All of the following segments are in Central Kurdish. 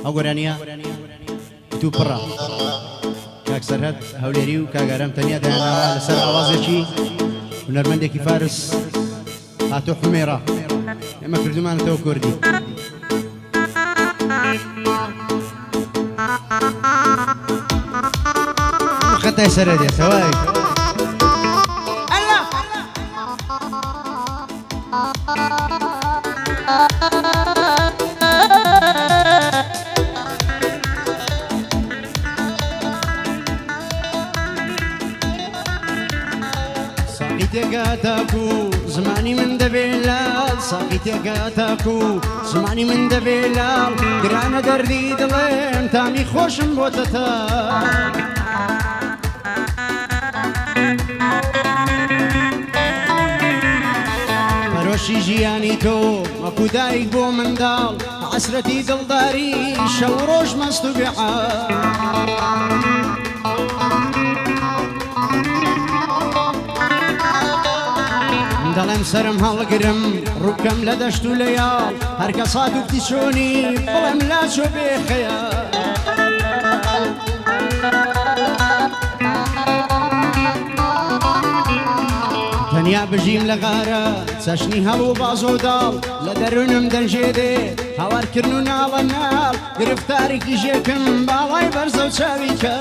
ئەو گۆرانیە تو پڕە کاک سەرهەد هەولێری و کاگارەم تەنیا دایاناوە لەسەر ئاوازێکی هونەرمەندێکی فارس هاتۆ حومێرە ئێمە کردومانەتەوە کوردی خەتای سەرەدێتەوە تێگاتاکو زمانی من دەبێلال ساقی تێگاتاکو زمانی من دەبێلال گرانە دەردی دڵێم تامی خۆشم بۆتە تا پەرۆشی ژیانی تۆ وەکو دایک بۆ منداڵ حەسرەتی دڵداری شەو ڕۆژ مەست و بێحال دەڵێم سرم هەڵگرم ڕووکەم لە دەشت و لە یاڵ هەرکە سات و کتی چۆنی بڵێم لا چۆ بێخەیە تەنیا بژیم لە غارە چەشنی هەڵ و باز و داڵ لە دەروونم دەنجێدێ هاوارکردن و ناڵە ناڵ گرفتارێکی ژێکم باڵای بەرزە و چاوی کە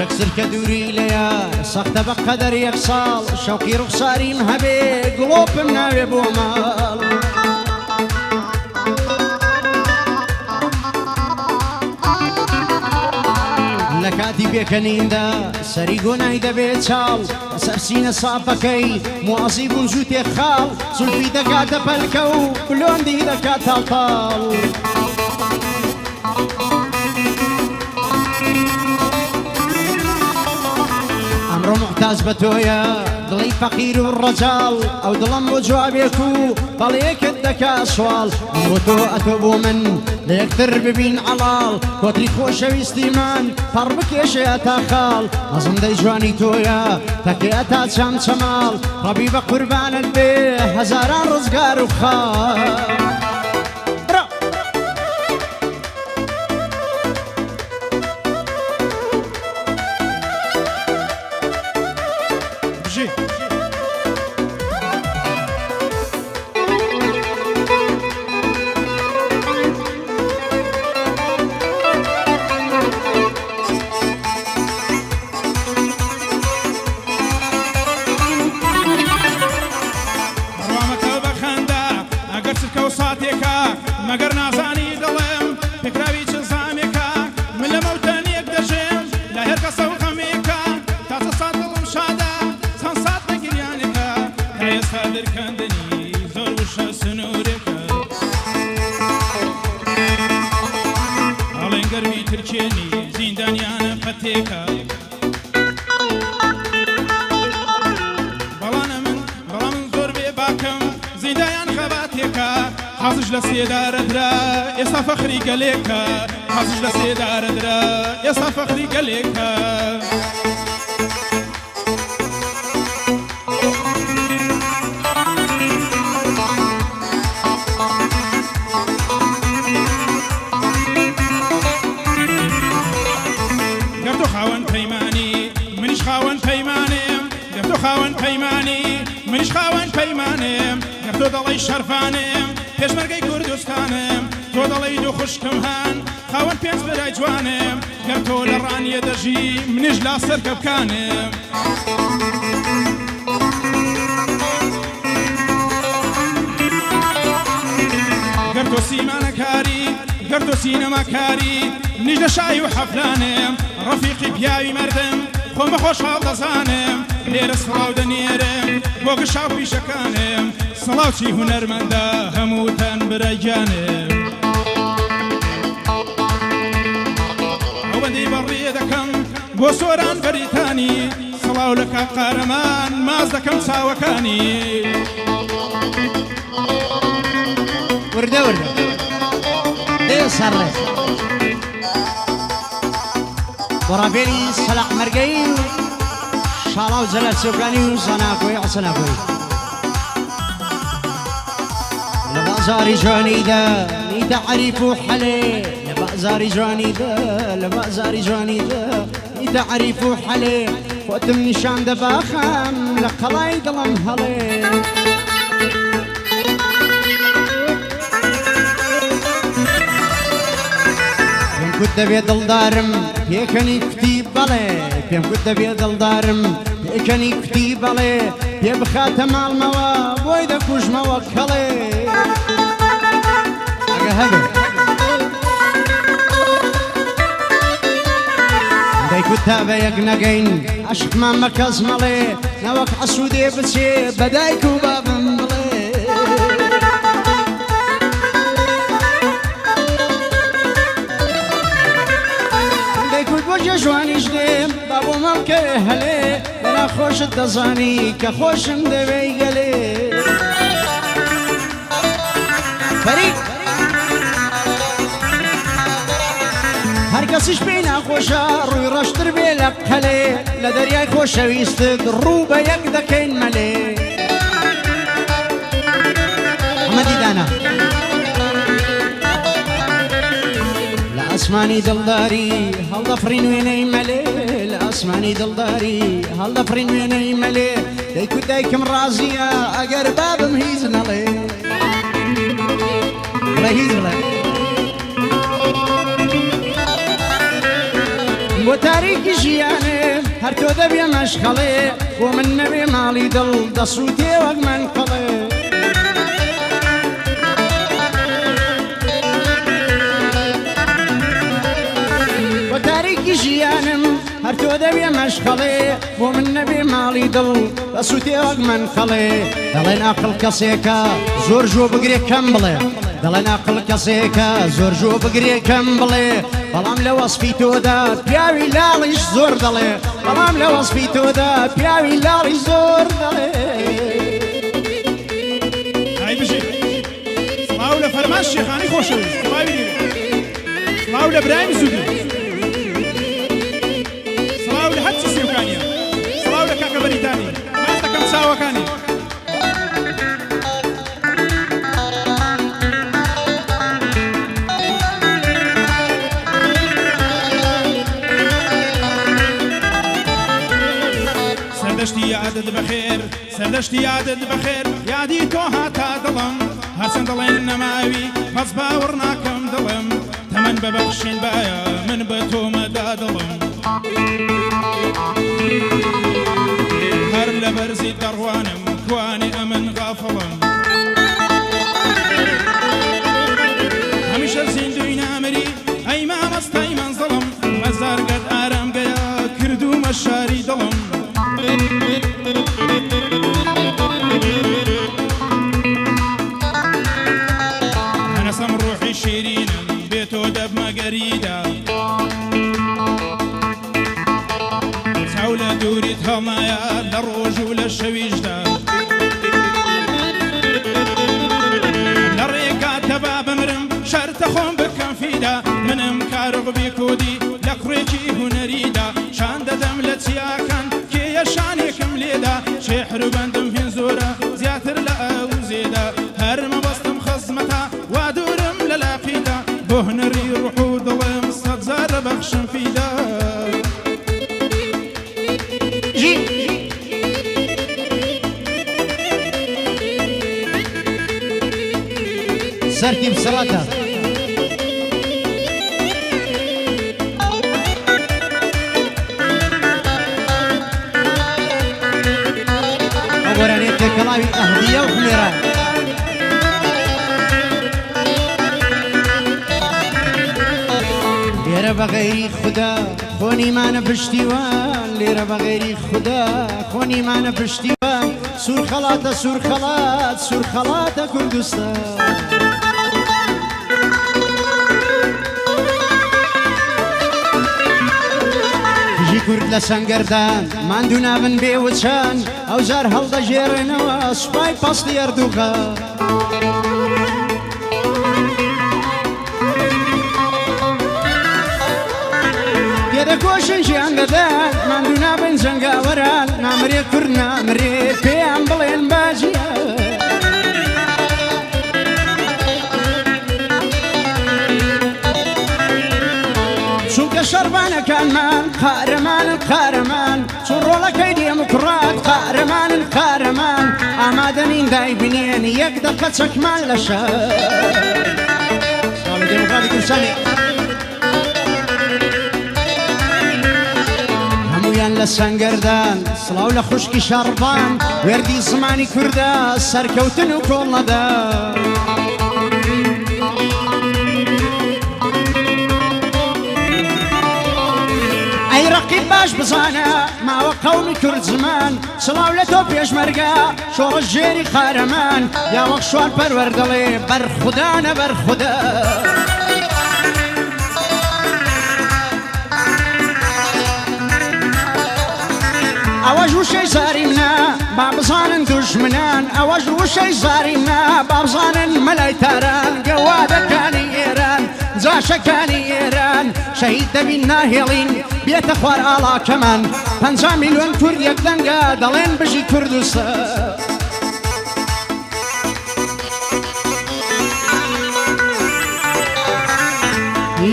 یەکسر کە دووری لە یار سەختە بە قەدەر یەک ساڵ شەوقی ڕوخساریم هەبێ گڵۆپم ناوێ بۆ ماڵ لە کاتی پێکەنیندا سەری گۆنای دەبێت چاڵ سەر سینە سافەکەی موازی بوون زوو تێخاڵ زولفی دەکاتە پەلکە و بلۆندی دەکات تاڵتاڵ ئەمڕۆ محتاج بە تۆیە دڵی فەقیر و ڕەجاڵ ئەو دڵم بۆ جوابێک و بەڵێکت دەکا سوال بۆ تۆ ئەتۆ بۆ من لە یەکتر ببین عەڵاڵ کۆتری خۆشەویستیمان پەڕ بکێشەیە تا خاڵ مەزەندەی جوانی تۆیە تەکەیە تا چەم چەماڵ ڕەبی بە قوربانت بێ هەزاران ڕزگار و خاڵ مەگەر نازانی دڵێم پێکراوی چ زامێکە من لە مەوتەنیەک دەژێم لە هێر کەسە و خەمێکە تا چە سات دڵم شادە چەند سات نەگریانێکە تا ئێستا دەرکەندنی زۆر وشە سنوورێکە هەڵێن گەرمی ترکێنی زیندانیانە پەتێکە بەڵام من زۆر بێ باکەم زیندایان خەباتێکە حەزش لە سێدارەدرا ئێستا فەخری گەلێکە حەزش لە سێدارەدرا ئێستا فەخری گەلێکە گەر تۆ خاوەن پەیمانی منیش خاوەن پەیمانێم گەر تۆ خاوەن پەیمانی منیش خاوەن پەیمانێم گەر تۆ دەڵی شەرفانێم پێشمەرگەی کوردستانم تۆ دەڵی دوو خوشکم هەن خاوەن پێنج برای جوانم گەر تۆ لە ڕانیە دەژی منیش لا سەرکەبکانم گەر تۆ سیمانەکاری گەر تۆ سینەماکاری منیش لە شای و حەفلانم ڕەفیقی پیاوی مەردم خۆم بە خۆشحاڵ دەزانم لێرە سڵاو دەنێرم بۆ گشاو پیشەکانم سەڵاوچی هونەرمەندە هەمووتەن برای گیانم ئەو بەندەی بەڕێ دەکەم بۆ سۆران بەریتانی سەڵاو لە کاک قارەمان ماز دەکەم چاوەکانی وردە وردە دێ سەڕێ بۆ ڕابێری سەلاح مەرگەی شاڵا و جەلەر چێوکانی و زەناکۆی عەسەناکۆی لە بازاری جوانیدا نیتە عەریف و حەلێ لە بازاری جوانیدا لە بازاری جوانیدا نیتە عەریف و حەلێ خۆتم نیشان دەباخەم لە قەڵای دڵم هەڵێ پێم گوت دەبێ دڵدارم پێکەنی کوتی بەڵێ پێم گوت دەبێ دڵدارم پێکەنی کوتی بەڵێ پێ بخاتە ماڵمەوە بۆی دەکوژمەوە کەڵێ ئەگە هەبێ دەیگوت تا بە یەک نەگەین عەشقمان بە کەس مەڵێ نەوەک حەسوودێ بچێ بە دایک و بابم بڵێ جوانیش دێم با بۆ مەڵکە هەلێ لەنا خۆشت دەزانی کە خۆشم دەوێ گەلێ فەریق هەر کەسیش پێی ناخۆشە ڕووی ڕەشتر بێ لە قەلێ لە دەریای خۆشەویستت ڕوو بە یەک دەکەین مەلێ ئەمەدی دانا ئاسمانی دڵداری هەڵدەفڕین وێنەی مەلێ لە ئاسمانی دڵداری هەڵدەفڕین وێنەی مەلێ دەیکوت دایکم ڕازیە ئەگەر بابم هیچ نەڵێ بڵێ هیچ بڵێ بۆ تاریکی ژیانێ هەر تۆ دەبێ مەشخەڵێ بۆ من نەبێ ماڵی دڵ دەسووتێ وەک منقەڵێ ژیانم هەر تۆ دەبێ مەشخەڵێ بۆ من نەبێ ماڵی دڵ بەسووتێ وەک منخەڵێ دەڵێن عەقڵ کەسێکە زۆر ژۆ بگرێ کەم بڵێ دەڵێن عەقڵ کەسێکە زۆر ژۆ بگرێ کەم بڵێ بەڵام لە وەسفی تۆدا پیاوی لاڵیش زۆر دەڵێ بەڵام لە وەسفی تۆدا پیاوی لاڵی زۆر دەڵێ ئای بژێ سڵاو لە فەرمان شێخانی خۆشەویست سڵاو لە برایم زودی هەرچی سێوکانیە سڵاو لە کاکە بەریتانی باس دەکەم چاوەکانی سەردەشتی یادت بەخێر سەردەشتی یادت بەخێر یادی تۆ هاتا دڵم هەرچەند دڵێن نەماوی پەس باوەڕ ناکەم دڵم تەمەن ببەخشین باە من بە تۆ مەدا دڵم هەر لە بەرزی دەڕوانم توانی ئەمن غافڵم هەمیشە زیندوی نامری ئەی مامەستای مەنزڵم مەزارگەت ئارامگەیە کردومە شاری دڵم هەنەسەم ڕوحی شیرینم بێ تۆ دەبمە گەریدا لە دووریت هەڵمایە لە ڕۆژ و لە شەویشدا لە ڕێگاتە با بمرم شەرتە خۆم بکەم فیدا منم کارغبی کودی لە کوڕێکی هونەریدا شان دەدەم لە چیاکان کێیە شانێکم لێدا شێحر و بەندم هێن زۆرە زیاتر لە ئەو زێدا هەر مەبەستم خەزمەتە وا دوورم لە لاقیدا بۆ هونەری ڕوح و دڵم سەد زارە بەخشم فیدا سەرکی بسەڵاتە ئەو وەرانێت تێکەڵاوی ئەهلیە و خوێرە لێرە بەغەیری خوددا خۆنیمانە پشتیوان لێرە بەغەیری خوددا خۆنیمانە پشتیوان سوورخەڵاتە سوورخەڵات سوورخەڵاتە کوردستان کورد لە سەنگەردان ماندوو نابن بێوچان ئەو جار هەڵدەژێڕێنەوە سوپای پەستی ئەردووغان دەکۆشن ژیان دەدەن ماندوو نابن جەنگاوەران نامرێ کورد نامرێ پێیان بڵێن باجیە چونکە شەڕبانەکانمان قارەمانن قارەمان چون ڕۆڵەکەی دێموکڕات قارەمانن قارەمان ئامادەنین دایبنێن یەک دەقە چەکمان لە شەر ساڵی دێموکراتی کوردستانی هەموویان لە سەنگەردان سڵاو لە خوشکی شەڕبان وێردی زمانی کووردە سەرکەوتن و کۆڵەدا ئەی ڕەقیب باش بزانە ماوە قەومی کورد زمان سڵاو لە تۆ پێشمەرگە شۆڕە ژێری قارەمان یا وەک شوان پەروەر دەڵێ بەرخودانە بەرخودە ئەوەش وشەی زاریمنا با بزانن دوژمنان ئەوەش وشەی زاریمنا با بزانن مەلای تاران گەوادەکانی ئێران جاشەکانی ئێران شەهید دەبین ناهێڵین بێتە خوار ئاڵاکەمان 50 میلیۆن کورد یەک دەنگە دەڵێن بژی کوردستان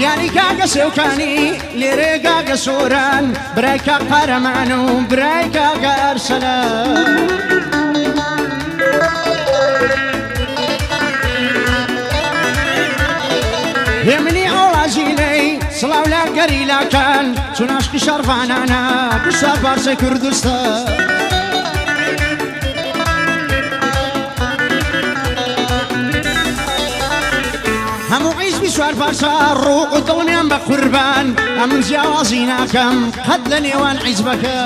یانی گاگە سێوکانی لێرێ گاگە سۆران برای کا قارەمان و برای کاگە ئەرسەلان هێمنی ئاوازیلەی سڵاو لە گەریلاکان چون عاشقی شەڕڤانانە گوشار پارچەی کوردستان هەموو عیزبی سوار پارچە ڕوو و دڵمیان بە قوربان ئەمن جیاوازی ناکەم قەت لە نێوان عیزبەکە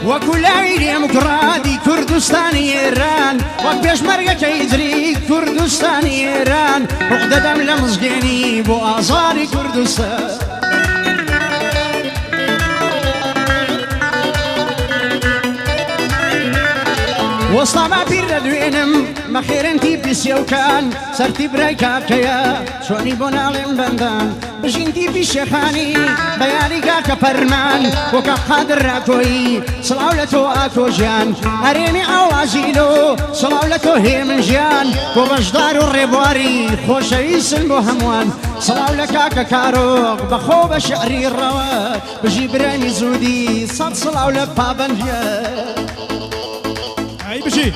وەکو لاوی دێموکڕاتی کوردستانی ئێران وەک پێشمەرگەکەی دری کوردستانی ئێران ڕوح دەدەم لە مزگێنی بۆ ئازاری کوردستان وەستا با پیر دەدوێنم بە خێرنتی پیسێوکان سەرتی برای کاکەیە چۆنی بۆ ناڵێن بەندان بژینتی پیشێخانی بە یاری کاکە پەرمان وەکە قادر ڕاکۆیی سڵاو لە تۆ ئاکۆژیان هەرێمی ئاوازیلۆ سڵاو لە تۆ هێمن ژیان بۆ بەشدار و ڕێبواری خۆشەویستن بۆ هەمووان سڵاو لە کاکە کارۆق بەخۆ بە شعری ڕەوە بژی برانی زودی سەد سڵاو لە پابەنجە ئەی بژی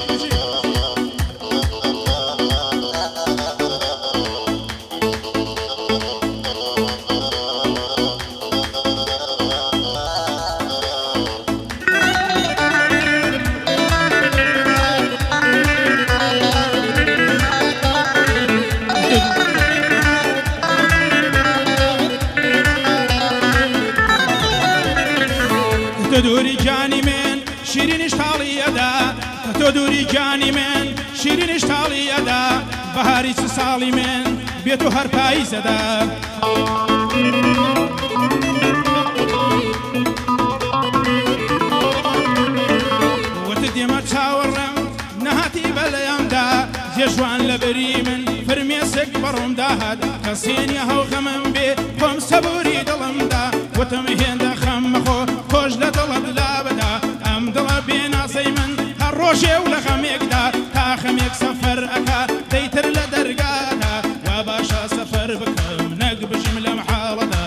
تۆ دووری جانی من شیرینیش تاڵیەدا تۆ دووری جانی من شیرینیش تاڵیەدا بەهاری چ ساڵی من بێت و هەر پاییزەدا وەتە دێمە چاوەڕێم نەهاتی بەلەیەمدا جێژوان لە بەری من فرمێسێک بەڕۆمدا هات کەسێنی هەوغەمم بێ خۆم سەبووری دڵمدا وتم هێندە خەم مەخۆ خۆش لە دڵت لا بەدا ئەم دڵە بێناسەی من هەر ڕۆژێ و لە خەمێکدا تا خەمێک سەفەر ئەکا دەیتر لە دەرگادا وا باشە سەفەر بکەم نەک بژیم لەم حاڵەدا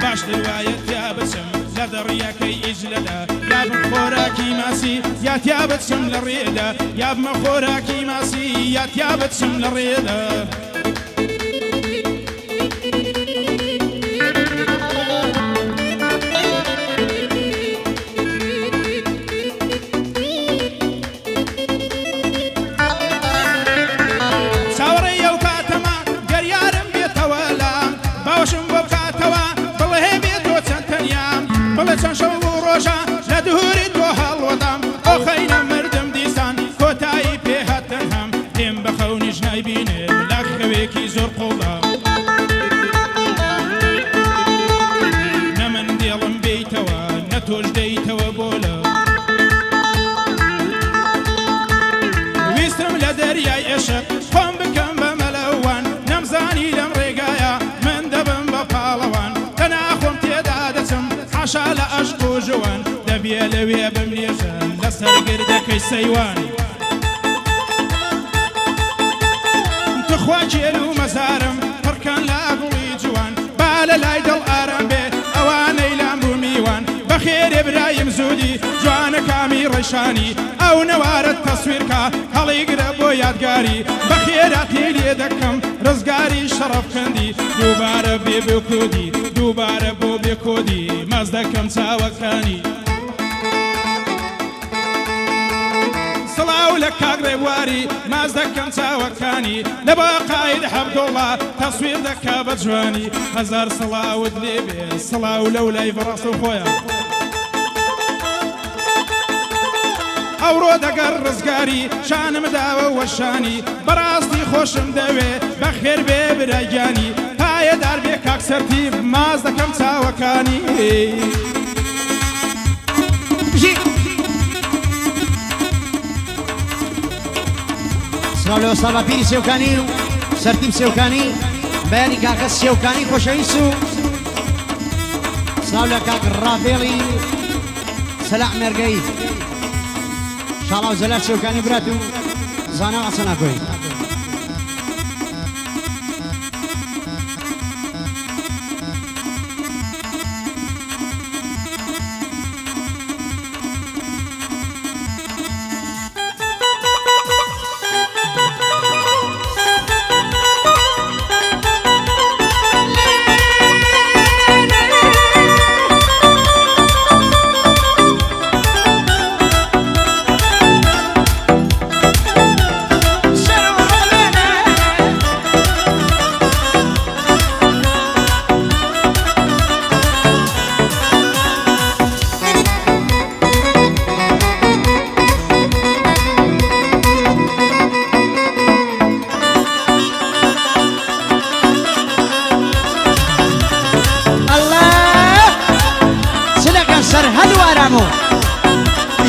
باشتر وایە تیا بچم لە دەڕیەکەی ئیجلەدا یا بم خۆراکی ماسی یا تیا بچم لە ڕێدا یا بمە خۆراکی ماسی یا تیا بچم لە ڕێدا چەند شەو و ڕۆژە لە دووری تۆ هەڵوەدام ئۆ خەینە مردم دیسان کۆتایی پێهاتن هەم پێم بە خەونیش نایبینێ لا خەوێکی زۆر قوڵە نە من دێڵم بیتەوە نە تۆش دەیتەوە بۆ لە بێ لەوێ بمێژن لەسەر گردەکەی سەیوانی تخوا جێل و مەزارم پڕکان لە گوڵی جوان با لە لای دڵ ئارام بێ ئەوانەی لام بوو میوان بەخێرێ برایم زودی جوانە کامی ڕێشانی ئەو نەوارت تەسویرکە هەڵی گرە بۆ یادگاری بەخێراتی لێ دەکەم ڕزگاری شەڕەفکەندی دووبارە بێ بۆ کۆدی دووبارە بۆ بێ کۆدی مەز دەکەم چاوەکانی سڵاو لە کاک ڕێبواری ماز دەکەم چاوەکانی لە باقاید عەبدوڵڵا تەسویر دەکا بە جوانی هەزار سڵاوت لێ بێ سڵاو لەو لای بەڕاست و خۆیان ئەوڕۆ دەگەر ڕزگاری شانم داوە وەشانی بەڕاستی خۆشم دەوێ بەخێر بێ برایگیانی پایەدار بێ کاک سەرتیب ماز دەکەم چاوەکانی سڵاو لە وەستاڵە پیری سێوکانی و سەرتیب سێوکانی بەیانی کاکە سێوکانی خۆشەویست و سڵاو لە کاک ڕافێڵی سەلاح مێرگەی شاڵاو زەلات سێوکانی برات و زانە ئاسە ناکۆی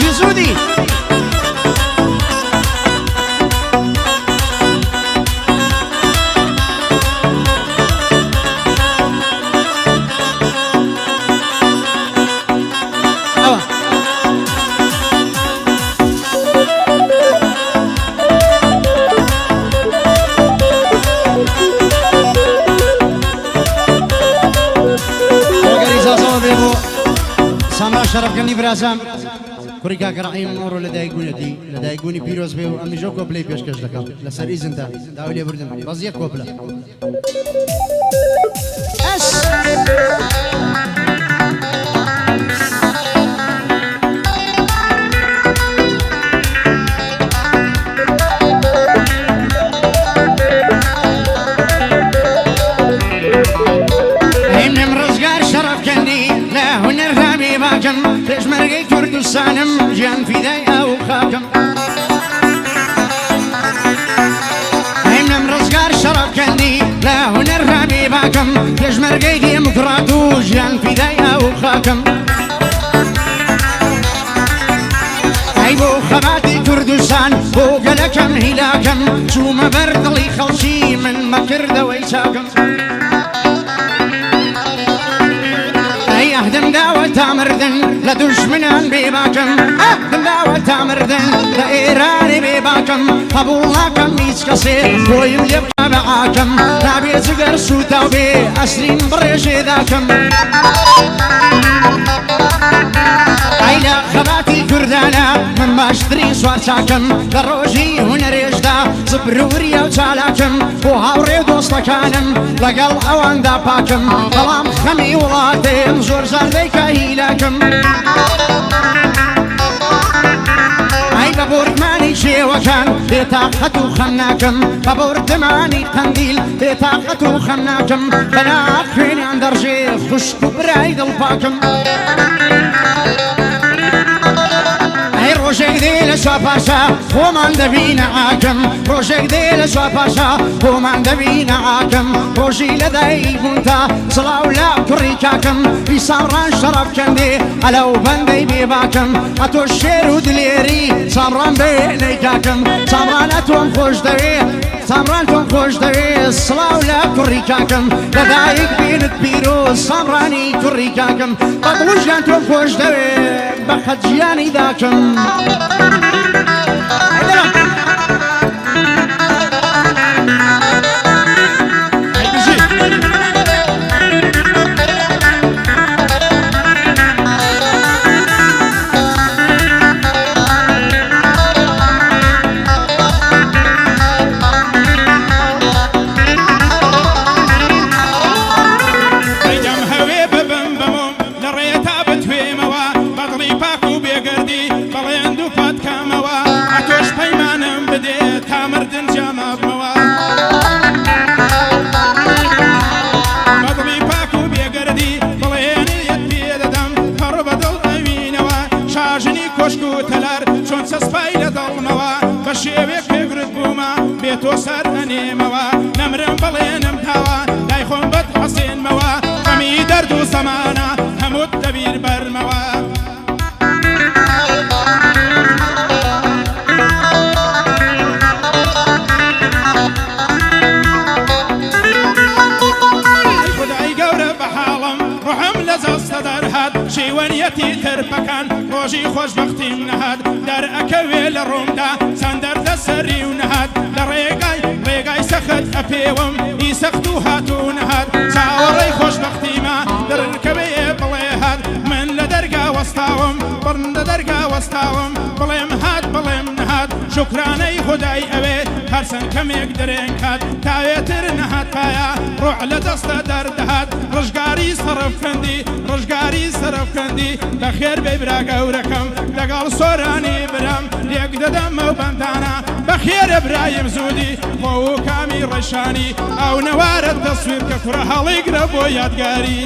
جزودي سامرا شرف كني برازم كوريكا كرعيم نورو لدايقونتي لدايقوني بيروز بيو أمي جو كوبلي بيشكش دكا لسر إذن تا داولي بردم بزيك كوبلا أس ليش مرقي كردستانم جان في داي أو خاكم هيمنم رزقار شرف كني لا هنر رابي باكم ليش مرقي ديمقراطو جان في داي أو خاكم هيبو خباتي كردستان بو قلكم هلاكم شو ما بردلي خلشي من مكر دويساكم اهدم داوة تامردن لدشمنان بيباكم اهدم داوة تامردن لإيراني بيباكم قبولناكم ميز كسير بويم يبقى معاكم نابي زقر سوتا وبي أسرين بريشي ذاكم عيلا خباتي كردانا من ما اشتري سوار ساكم لروجي هنا ريشدا زبروري او تالاكم وهاوري دوستكانم لقل اوان دا باكم ظلام خمي ولاتي زور زار بيكا هيلاكم اي ببورتماني شيوكان بطاقة خمناكم ببورتماني قنديل بطاقة خمناكم بنا اخفيني عن درجي خشك برايد الباكم روجك دي لشوا باشا ومن دبينا عاكم روجك دي لشوا باشا ومن دبينا عاكم روجي لدي بنتا صلاو لا كريكاكم يصامران شرف كندي علو بندي بيباكم اتو الشير ودليري صامران بينيكاكم صامران اتوم خوش دوي سامران تۆم خۆش دەوێت سڵاو لە کوڕی کاکەم لەدایک بێنت پیرۆز سامرانی کوڕی کاکەم بە دڵژیان تۆم خۆش دەوێت بە خەجیانی داکەم تۆ سەر ئەنێمەوە نەمرم بڵێنم تاوە لای خۆم بەت حەسێنمەوە خەمی دەرد و زەمانە هەمووت دەبیر بەرمەوە خودای گەورە بە حاڵم ڕۆحم لە جەستە دەرهات شیوەنیەتی ترپەکان ڕۆژی خۆشبەختیم نەهات دەرئەکەوێ لە ڕوومدا چەند دەردە سەری و نەهات لە ڕێگای سەخت ئەپێوم ئی سەخت و هاتوو نەهات چاوەڕێی خۆشبەختیمە دەرکەوێ بڵێ هات من لە دەرگا وەستاوم بڕن لە دەرگا وەستاوم بڵێم هات بڵێم نەهات شوکرانەی خودای ئەوێ هەرچەند کەمێک درێن کات تاوێتر نەهات پایە ڕۆح لە دەستە دەردەهات ڕژگاری سەرفکەندی ڕژگاری سەرفکەندی بەخێر بێ برا گەورەکەم لەگەڵ سۆرانی برام لێک دەدەمە و بەندانە بەخێرە برایم زودی بۆ و کامی ڕێشانی ئەو نەوارە دەسوێت کە کوڕە هەڵی گرە بۆ یادگاری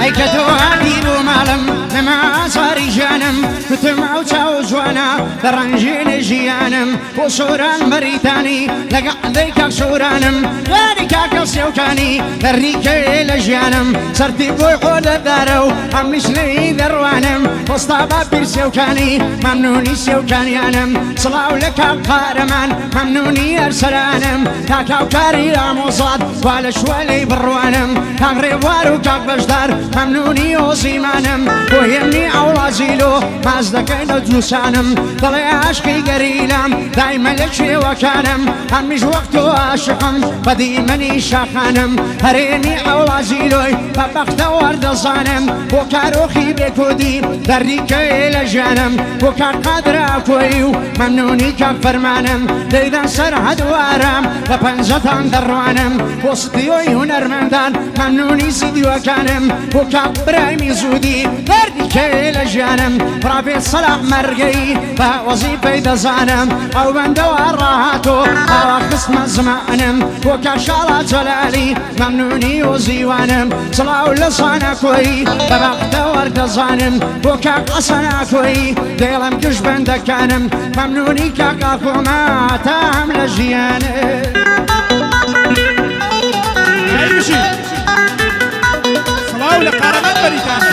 ئەیکە تۆ ئابیر و ماڵم نەما ئازاری ژیانم کوتم ئەو چاو جوانە بە ڕەنجێنێ ژیانم بۆ سۆران بەریتانی لەگەڵ دەی کاک سۆرانم غاری کاکە سێوکانی دەڕیکەوێ لە ژیانم سەرتی بۆی خۆ دەدارە و هەمیش لەی دەڕوانم وەستا با پیر سێوکانی مەمنونی سێوکانیانم سڵاو لە کاک قارەمان مەمنونی هەرسەرانم کاکاوکاری ئامۆزات وا لە شوالەی بڕوانم کاک ڕێبوار و کاک بەشدار مەمنونی ئۆزیمانم بۆ هێمنی ئەوڵازیلۆ ماز دەکەین لە جووسانم دەڵێ عاشقی گەریلام دایمە لە کوێوەکانم هەمیش وەقت و عاشقم بە دیمەنی شاخانم هەرێنی ئەوڵازیلۆی بە بەختە وەردەزانم بۆ کارۆخی بێکودی دەڕیکەوێ لە ژیانم بۆ کاک قادرا کۆی و مەمنونی کاک فەرمانم دەیدەن سەر هەدوارم بە پەنجەتان دەڕوانم بۆ ستیۆی هونەرمەندان مەمنونی زیدیوەکانم بۆ کاک برایمی زودی دەردیکەوێ لە ژیانم ڕابێت سەلاح مەرگەی بە وەزیفەی دەزانم ئەو بەندەوە ڕاهاتۆ ئاوا خستمە زمانم بۆ کاک شاڵا جەلالی مەمنونی و زیوانم سڵاو لە سانەکۆی بە بەختە وەردەزانم بۆ کاک ئەسەناکۆی دێڵم کش بەندەکانم مەمنونی کاک ئاکۆمە تام لە ژیانم سڵاو لە قارەمەت بەریتانە